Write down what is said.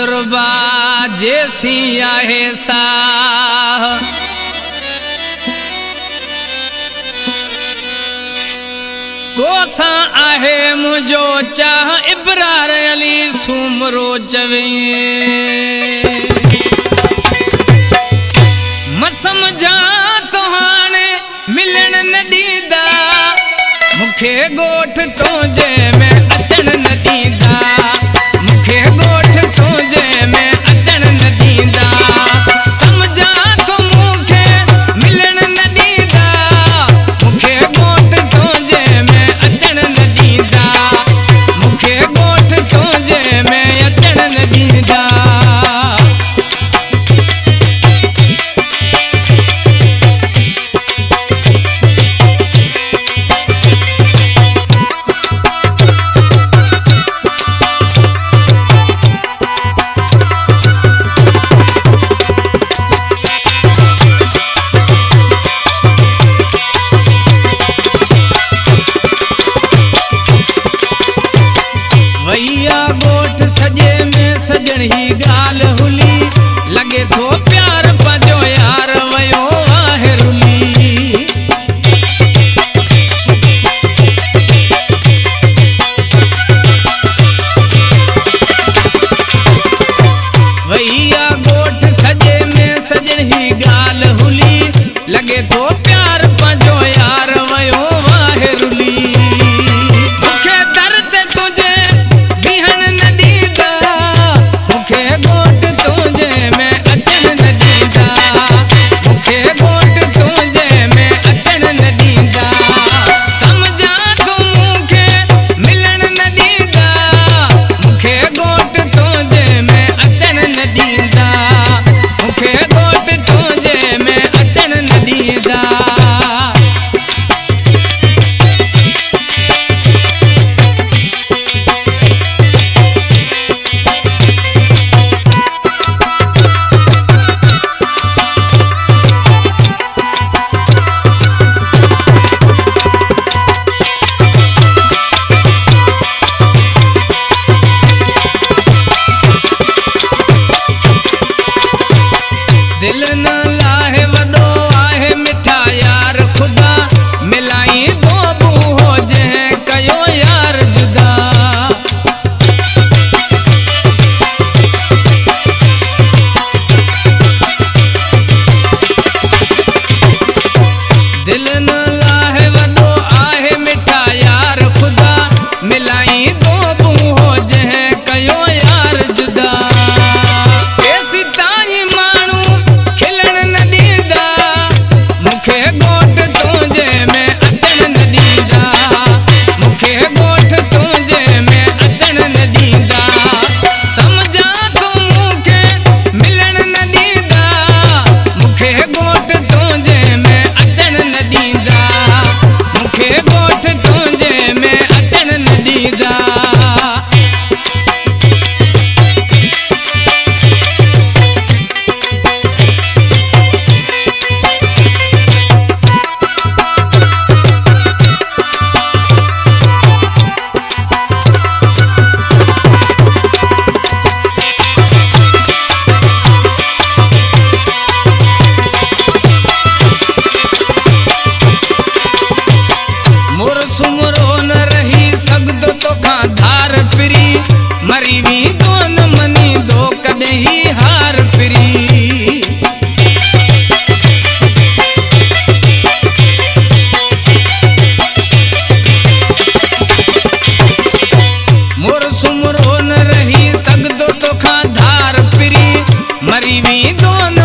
तजुर्बा जैसी आहे साह तोसा आहे मुझो चाह इब्रार अली सुमरो चवे मसमझा तो हाने मिलन न दीदा मुखे गोठ तुझे में अचन न दीदा मुखे गोठ तुझे में अचन न दीदा समझा तो मुखे मिलन न दीदा मुखे गोठ तुझे में अचन न दीदा मुखे गोठ तुझे में अचन न दीदा भैया गोठ सजे में सजण ही गाल हुली लगे थो प्यार पंहिंजो यार वयो आहे रुली भैया गोठ सजे में सजण ही गाल हुली लगे थो प्यार पंहिंजो यार वयो आहे रुली दिल न लाहे वडो आहे मिठा यार खुदा मिलाई दो बूहो जंहिं कयो यार जुदा दिल न लाहे वडो आहे मिठा यार खुदा मिलाई दो बूहो जंहिं कयो यार जुदा मुखे गोठ तुझे में अचन न दीदा मुखे गोठ तुझे में अचन न दीदा समझा तो मुखे मिलन न दीदा मुखे गोठ तुझे में अचन न दीदा मुखे गोठ तुझे में अचन न दीदा सुमरो न रही सघंदो तोखां धार फिरी मरी भी कोन मनी दो कॾहिं ही हार फिरी मोर सुमरो न रही सघंदो तोखां धार फिरी मरी भी कोन